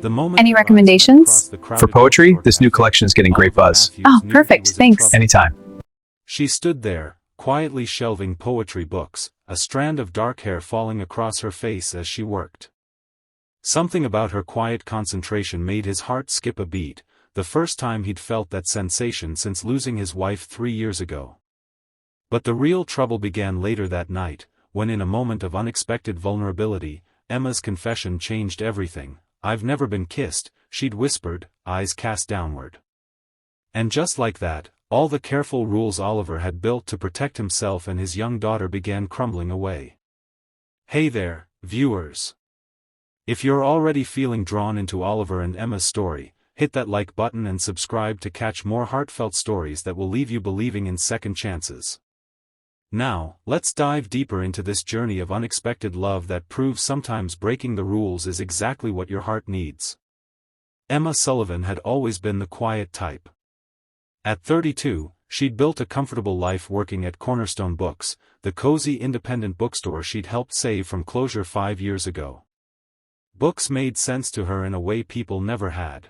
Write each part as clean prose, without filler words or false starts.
The moment Any her eyes met recommendations? across the crowded For poetry, bookstore this new cafe, collection is getting great Oliver buzz. Matthews Oh, knew perfect, he was in thanks. trouble. Anytime. She stood there, quietly shelving poetry books, a strand of dark hair falling across her face as she worked. Something about her quiet concentration made his heart skip a beat, the first time he'd felt that sensation since losing his wife 3 years ago. But the real trouble began later that night, when in a moment of unexpected vulnerability, Emma's confession changed everything. "I've never been kissed," she'd whispered, eyes cast downward. And just like that, all the careful rules Oliver had built to protect himself and his young daughter began crumbling away. Hey there, viewers! If you're already feeling drawn into Oliver and Emma's story, hit that like button and subscribe to catch more heartfelt stories that will leave you believing in second chances. Now, let's dive deeper into this journey of unexpected love that proves sometimes breaking the rules is exactly what your heart needs. Emma Sullivan had always been the quiet type. At 32, she'd built a comfortable life working at Cornerstone Books, the cozy independent bookstore she'd helped save from closure 5 years ago. Books made sense to her in a way people never had.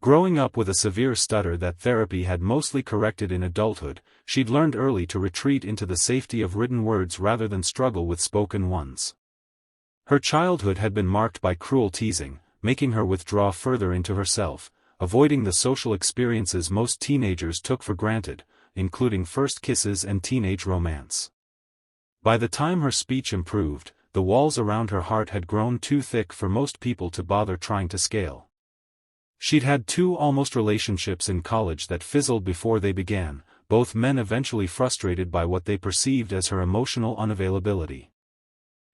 Growing up with a severe stutter that therapy had mostly corrected in adulthood, she'd learned early to retreat into the safety of written words rather than struggle with spoken ones. Her childhood had been marked by cruel teasing, making her withdraw further into herself, avoiding the social experiences most teenagers took for granted, including first kisses and teenage romance. By the time her speech improved, the walls around her heart had grown too thick for most people to bother trying to scale. She'd had 2 almost relationships in college that fizzled before they began, both men eventually frustrated by what they perceived as her emotional unavailability.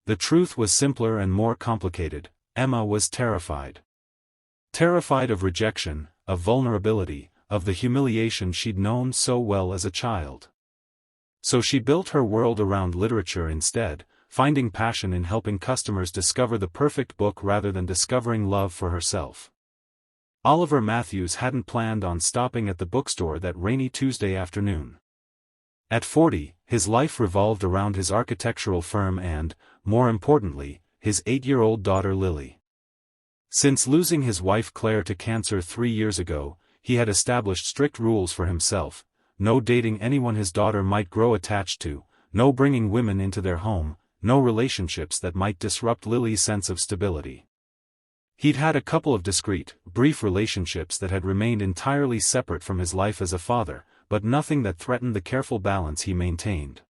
The truth was simpler and more complicated. Emma was terrified. Terrified of rejection, of vulnerability, of the humiliation she'd known so well as a child. So she built her world around literature instead, finding passion in helping customers discover the perfect book rather than discovering love for herself. Oliver Matthews hadn't planned on stopping at the bookstore that rainy Tuesday afternoon. At 40, his life revolved around his architectural firm and, more importantly, his 8-year-old daughter Lily. Since losing his wife Claire to cancer 3 years ago, he had established strict rules for himself: no dating anyone his daughter might grow attached to, no bringing women into their home, no relationships that might disrupt Lily's sense of stability. He'd had a couple of discreet, brief relationships that had remained entirely separate from his life as a father, but nothing that threatened the careful balance he maintained.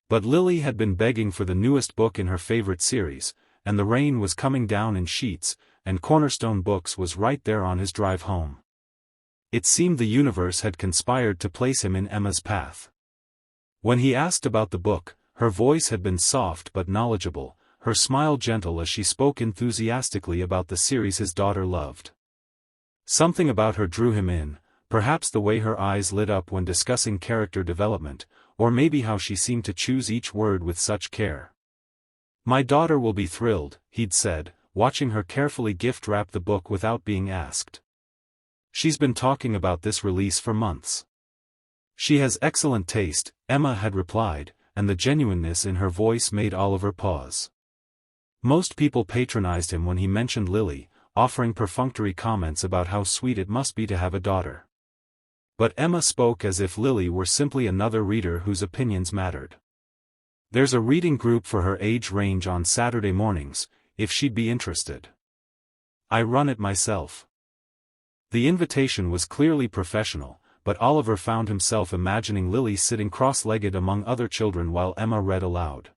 But Lily had been begging for the newest book in her favorite series, and the rain was coming down in sheets, and Cornerstone Books was right there on his drive home. It seemed the universe had conspired to place him in Emma's path. When he asked about the book, her voice had been soft but knowledgeable, her smile gentle as she spoke enthusiastically about the series his daughter loved. Something about her drew him in, perhaps the way her eyes lit up when discussing character development, or maybe how she seemed to choose each word with such care. "My daughter will be thrilled," he'd said, watching her carefully gift-wrap the book without being asked. "She's been talking about this release for months." "She has excellent taste," Emma had replied, and the genuineness in her voice made Oliver pause. Most people patronized him when he mentioned Lily, offering perfunctory comments about how sweet it must be to have a daughter. But Emma spoke as if Lily were simply another reader whose opinions mattered. "There's a reading group for her age range on Saturday mornings, if she'd be interested. I run it myself." The invitation was clearly professional, but Oliver found himself imagining Lily sitting cross-legged among other children while Emma read aloud.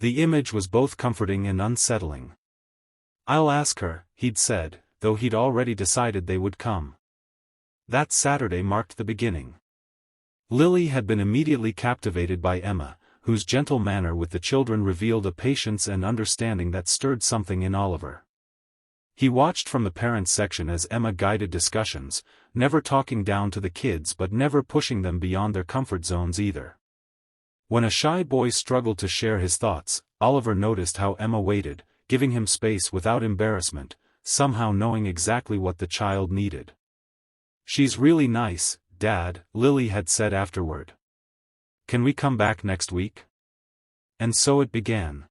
The image was both comforting and unsettling. "I'll ask her," he'd said, though he'd already decided they would come. That Saturday marked the beginning. Lily had been immediately captivated by Emma, whose gentle manner with the children revealed a patience and understanding that stirred something in Oliver. He watched from the parents' section as Emma guided discussions, never talking down to the kids but never pushing them beyond their comfort zones either. When a shy boy struggled to share his thoughts, Oliver noticed how Emma waited, giving him space without embarrassment, somehow knowing exactly what the child needed. "She's really nice, Dad," Lily had said afterward. "Can we come back next week?" And so it began.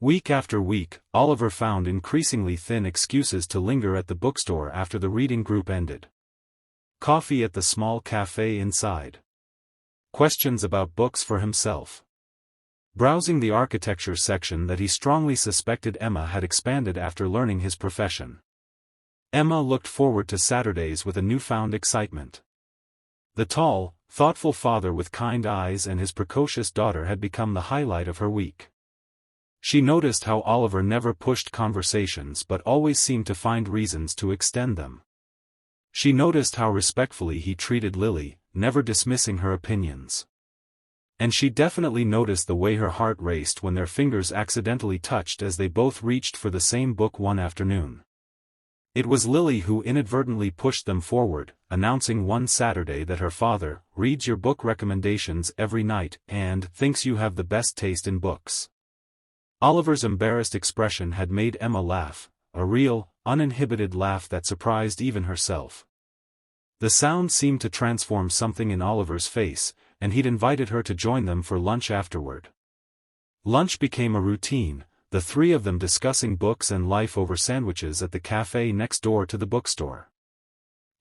Week after week, Oliver found increasingly thin excuses to linger at the bookstore after the reading group ended. Coffee at the small cafe inside. Questions about books for himself. Browsing the architecture section that he strongly suspected Emma had expanded after learning his profession. Emma looked forward to Saturdays with a newfound excitement. The tall, thoughtful father with kind eyes and his precocious daughter had become the highlight of her week. She noticed how Oliver never pushed conversations but always seemed to find reasons to extend them. She noticed how respectfully he treated Lily, never dismissing her opinions. And she definitely noticed the way her heart raced when their fingers accidentally touched as they both reached for the same book one afternoon. It was Lily who inadvertently pushed them forward, announcing one Saturday that her father reads your book recommendations every night and thinks you have the best taste in books. Oliver's embarrassed expression had made Emma laugh, a real, uninhibited laugh that surprised even herself. The sound seemed to transform something in Oliver's face, and he'd invited her to join them for lunch afterward. Lunch became a routine, the three of them discussing books and life over sandwiches at the cafe next door to the bookstore.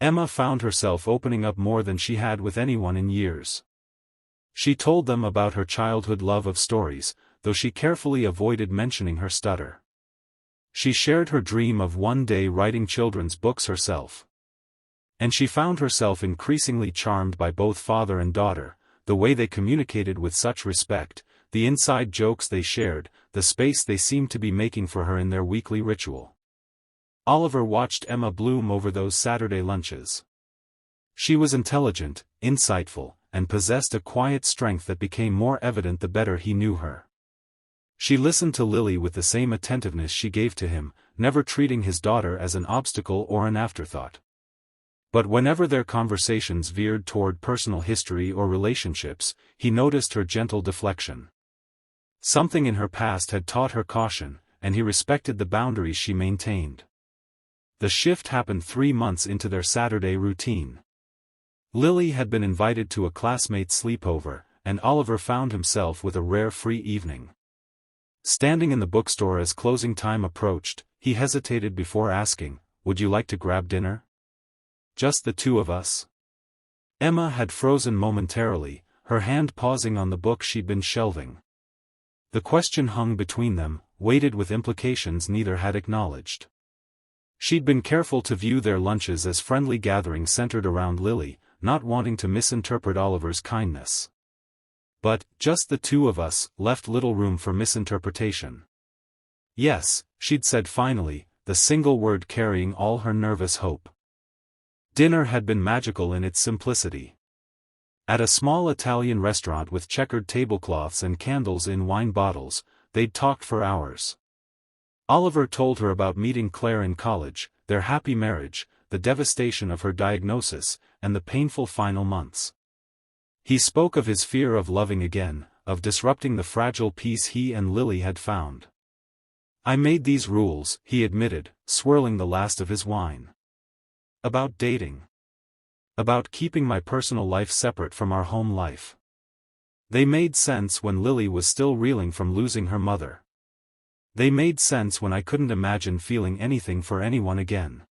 Emma found herself opening up more than she had with anyone in years. She told them about her childhood love of stories, though she carefully avoided mentioning her stutter. She shared her dream of one day writing children's books herself. And she found herself increasingly charmed by both father and daughter, the way they communicated with such respect, the inside jokes they shared, the space they seemed to be making for her in their weekly ritual. Oliver watched Emma bloom over those Saturday lunches. She was intelligent, insightful, and possessed a quiet strength that became more evident the better he knew her. She listened to Lily with the same attentiveness she gave to him, never treating his daughter as an obstacle or an afterthought. But whenever their conversations veered toward personal history or relationships, he noticed her gentle deflection. Something in her past had taught her caution, and he respected the boundaries she maintained. The shift happened 3 months into their Saturday routine. Lily had been invited to a classmate's sleepover, and Oliver found himself with a rare free evening. Standing in the bookstore as closing time approached, he hesitated before asking, "Would you like to grab dinner? Just the two of us?" Emma had frozen momentarily, her hand pausing on the book she'd been shelving. The question hung between them, weighted with implications neither had acknowledged. She'd been careful to view their lunches as friendly gatherings centered around Lily, not wanting to misinterpret Oliver's kindness. But, just the two of us, left little room for misinterpretation. Yes, she'd said finally, the single word carrying all her nervous hope. Dinner had been magical in its simplicity. At a small Italian restaurant with checkered tablecloths and candles in wine bottles, they'd talked for hours. Oliver told her about meeting Claire in college, their happy marriage, the devastation of her diagnosis, and the painful final months. He spoke of his fear of loving again, of disrupting the fragile peace he and Lily had found. "I made these rules," he admitted, swirling the last of his wine. "About dating. About keeping my personal life separate from our home life. They made sense when Lily was still reeling from losing her mother. They made sense when I couldn't imagine feeling anything for anyone again."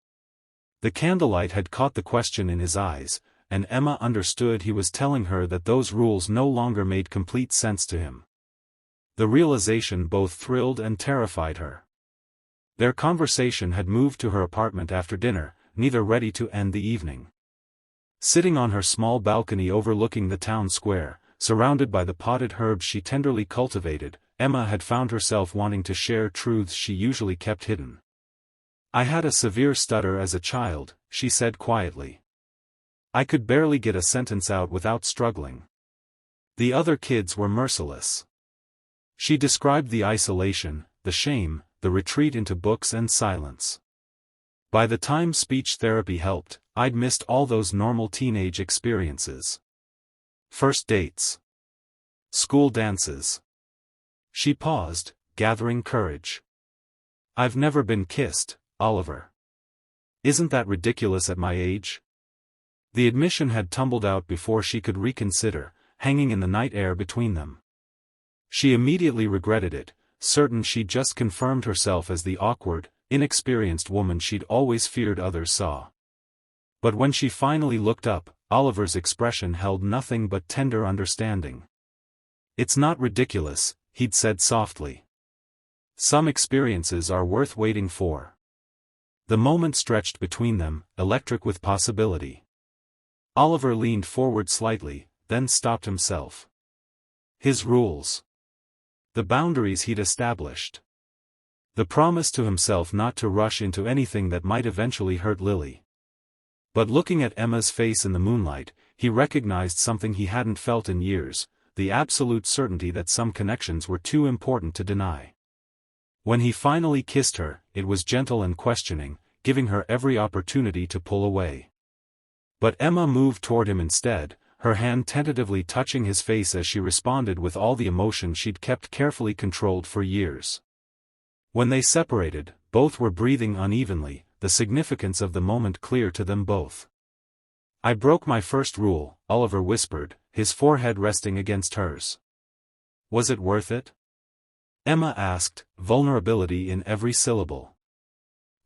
The candlelight had caught the question in his eyes, and Emma understood he was telling her that those rules no longer made complete sense to him. The realization both thrilled and terrified her. Their conversation had moved to her apartment after dinner, neither ready to end the evening. Sitting on her small balcony overlooking the town square, surrounded by the potted herbs she tenderly cultivated, Emma had found herself wanting to share truths she usually kept hidden. "I had a severe stutter as a child," she said quietly. "I could barely get a sentence out without struggling. The other kids were merciless." She described the isolation, the shame, the retreat into books and silence. "By the time speech therapy helped, I'd missed all those normal teenage experiences. First dates. School dances." She paused, gathering courage. "I've never been kissed, Oliver. Isn't that ridiculous at my age?" The admission had tumbled out before she could reconsider, hanging in the night air between them. She immediately regretted it, certain she'd just confirmed herself as the awkward, inexperienced woman she'd always feared others saw. But when she finally looked up, Oliver's expression held nothing but tender understanding. "It's not ridiculous," he'd said softly. "Some experiences are worth waiting for." The moment stretched between them, electric with possibility. Oliver leaned forward slightly, then stopped himself. His rules. The boundaries he'd established. The promise to himself not to rush into anything that might eventually hurt Lily. But looking at Emma's face in the moonlight, he recognized something he hadn't felt in years, the absolute certainty that some connections were too important to deny. When he finally kissed her, it was gentle and questioning, giving her every opportunity to pull away. But Emma moved toward him instead, her hand tentatively touching his face as she responded with all the emotion she'd kept carefully controlled for years. When they separated, both were breathing unevenly, the significance of the moment clear to them both. "I broke my first rule," Oliver whispered, his forehead resting against hers. "Was it worth it?" Emma asked, vulnerability in every syllable.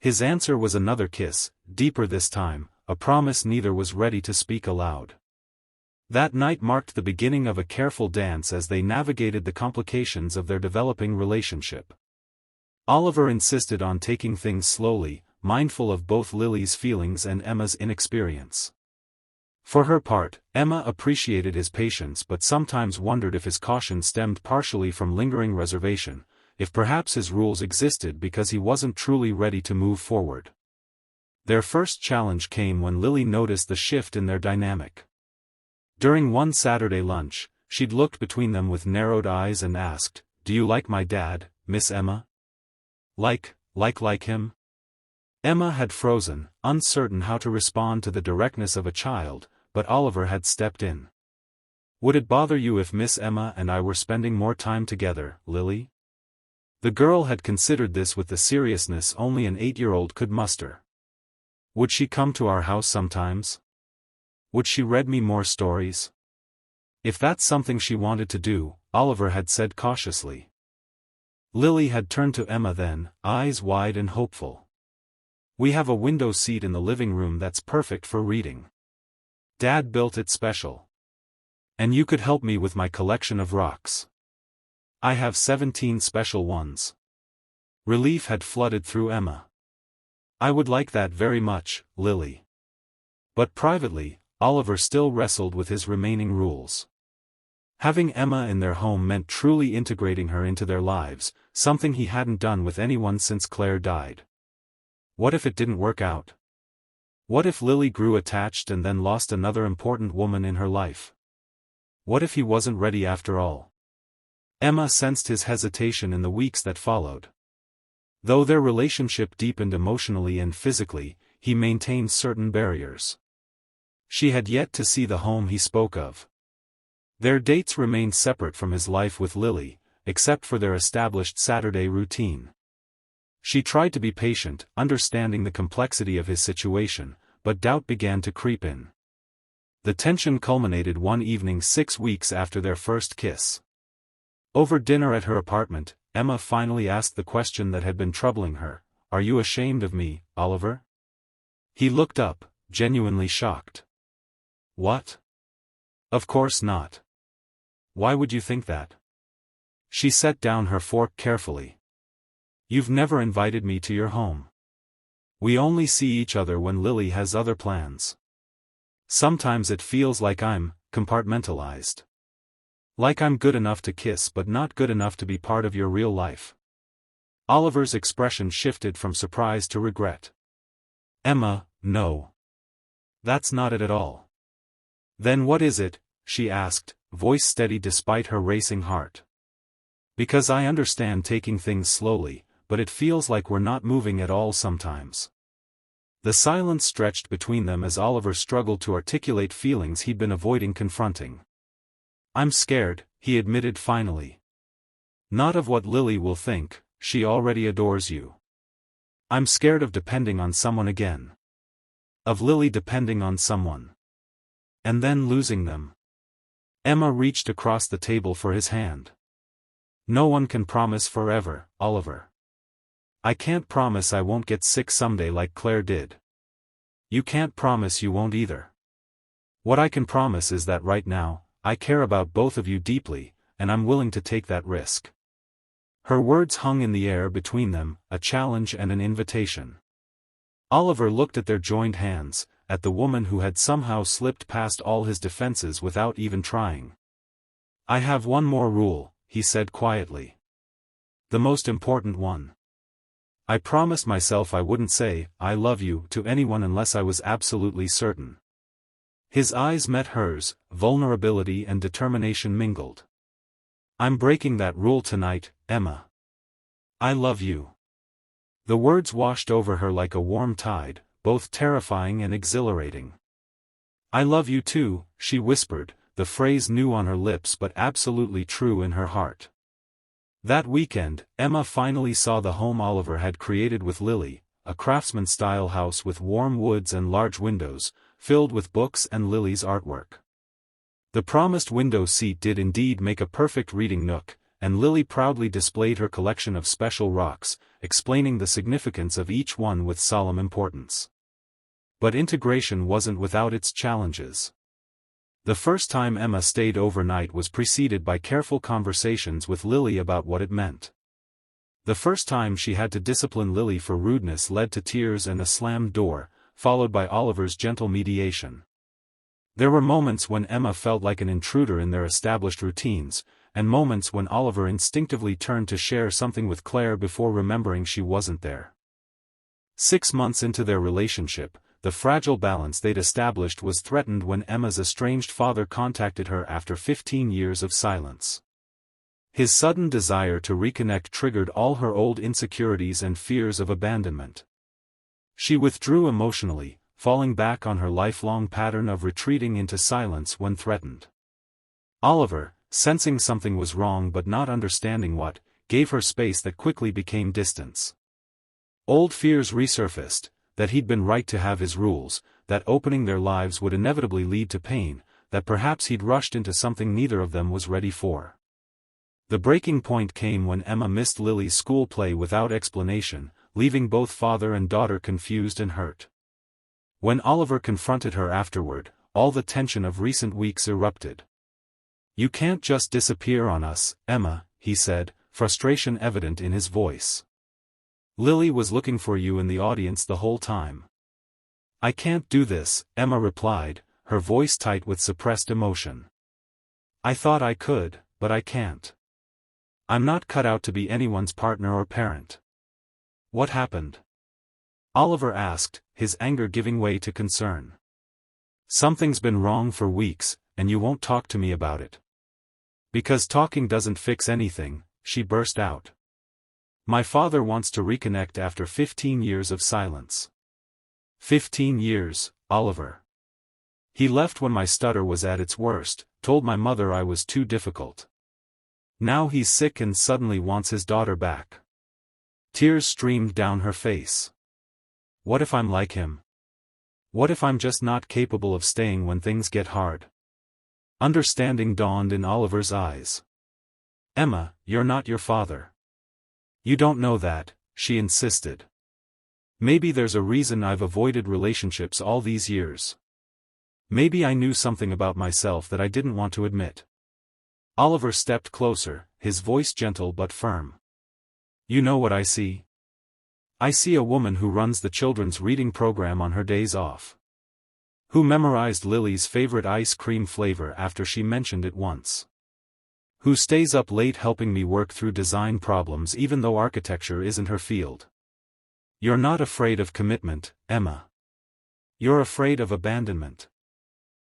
His answer was another kiss, deeper this time, a promise neither was ready to speak aloud. That night marked the beginning of a careful dance as they navigated the complications of their developing relationship. Oliver insisted on taking things slowly, mindful of both Lily's feelings and Emma's inexperience. For her part, Emma appreciated his patience but sometimes wondered if his caution stemmed partially from lingering reservation, if perhaps his rules existed because he wasn't truly ready to move forward. Their first challenge came when Lily noticed the shift in their dynamic. During one Saturday lunch, she'd looked between them with narrowed eyes and asked, "Do you like my dad, Miss Emma?" Like him? Emma had frozen, uncertain how to respond to the directness of a child, but Oliver had stepped in. "Would it bother you if Miss Emma and I were spending more time together, Lily?" The girl had considered this with the seriousness only an 8-year-old could muster. "Would she come to our house sometimes? Would she read me more stories?" If that's something she wanted to do, Oliver had said cautiously. Lily had turned to Emma then, eyes wide and hopeful. "We have a window seat in the living room that's perfect for reading. Dad built it special. And you could help me with my collection of rocks. I have 17 special ones." Relief had flooded through Emma. "I would like that very much, Lily." But privately, Oliver still wrestled with his remaining rules. Having Emma in their home meant truly integrating her into their lives, something he hadn't done with anyone since Claire died. What if it didn't work out? What if Lily grew attached and then lost another important woman in her life? What if he wasn't ready after all? Emma sensed his hesitation in the weeks that followed. Though their relationship deepened emotionally and physically, he maintained certain barriers. She had yet to see the home he spoke of. Their dates remained separate from his life with Lily, except for their established Saturday routine. She tried to be patient, understanding the complexity of his situation, but doubt began to creep in. The tension culminated one evening 6 weeks after their first kiss. Over dinner at her apartment, Emma finally asked the question that had been troubling her, "Are you ashamed of me, Oliver?" He looked up, genuinely shocked. "What? Of course not. Why would you think that?" She set down her fork carefully. "You've never invited me to your home. We only see each other when Lily has other plans. Sometimes it feels like I'm compartmentalized. Like I'm good enough to kiss but not good enough to be part of your real life." Oliver's expression shifted from surprise to regret. "Emma, no. That's not it at all." "Then what is it?" she asked, voice steady despite her racing heart. "Because I understand taking things slowly, but it feels like we're not moving at all sometimes." The silence stretched between them as Oliver struggled to articulate feelings he'd been avoiding confronting. "I'm scared," he admitted finally. "Not of what Lily will think, she already adores you. I'm scared of depending on someone again. Of Lily depending on someone. And then losing them." Emma reached across the table for his hand. No one can promise forever, Oliver. I can't promise I won't get sick someday like Claire did. You can't promise you won't either. What I can promise is that right now, I care about both of you deeply, and I'm willing to take that risk. Her words hung in the air between them, a challenge and an invitation. Oliver looked at their joined hands, at the woman who had somehow slipped past all his defenses without even trying. I have one more rule, he said quietly. The most important one. I promised myself I wouldn't say, I love you, to anyone unless I was absolutely certain. His eyes met hers, vulnerability and determination mingled. I'm breaking that rule tonight, Emma. I love you. The words washed over her like a warm tide, both terrifying and exhilarating. I love you too, she whispered, the phrase new on her lips but absolutely true in her heart. That weekend, Emma finally saw the home Oliver had created with Lily, a craftsman-style house with warm woods and large windows, filled with books and Lily's artwork. The promised window seat did indeed make a perfect reading nook, and Lily proudly displayed her collection of special rocks, explaining the significance of each one with solemn importance. But integration wasn't without its challenges. The first time Emma stayed overnight was preceded by careful conversations with Lily about what it meant. The first time she had to discipline Lily for rudeness led to tears and a slammed door, followed by Oliver's gentle mediation. There were moments when Emma felt like an intruder in their established routines, and moments when Oliver instinctively turned to share something with Claire before remembering she wasn't there. 6 months into their relationship, the fragile balance they'd established was threatened when Emma's estranged father contacted her after 15 years of silence. His sudden desire to reconnect triggered all her old insecurities and fears of abandonment. She withdrew emotionally, falling back on her lifelong pattern of retreating into silence when threatened. Oliver, sensing something was wrong but not understanding what, gave her space that quickly became distance. Old fears resurfaced, that he'd been right to have his rules, that opening their lives would inevitably lead to pain, that perhaps he'd rushed into something neither of them was ready for. The breaking point came when Emma missed Lily's school play without explanation, leaving both father and daughter confused and hurt. When Oliver confronted her afterward, all the tension of recent weeks erupted. You can't just disappear on us, Emma, he said, frustration evident in his voice. Lily was looking for you in the audience the whole time. I can't do this, Emma replied, her voice tight with suppressed emotion. I thought I could, but I can't. I'm not cut out to be anyone's partner or parent. What happened? Oliver asked, his anger giving way to concern. Something's been wrong for weeks, and you won't talk to me about it. Because talking doesn't fix anything, she burst out. My father wants to reconnect after 15 years of silence. 15 years, Oliver. He left when my stutter was at its worst, told my mother I was too difficult. Now he's sick and suddenly wants his daughter back. Tears streamed down her face. What if I'm like him? What if I'm just not capable of staying when things get hard? Understanding dawned in Oliver's eyes. Emma, you're not your father. You don't know that, she insisted. Maybe there's a reason I've avoided relationships all these years. Maybe I knew something about myself that I didn't want to admit. Oliver stepped closer, his voice gentle but firm. You know what I see? I see a woman who runs the children's reading program on her days off. Who memorized Lily's favorite ice cream flavor after she mentioned it once. Who stays up late helping me work through design problems even though architecture isn't her field. You're not afraid of commitment, Emma. You're afraid of abandonment.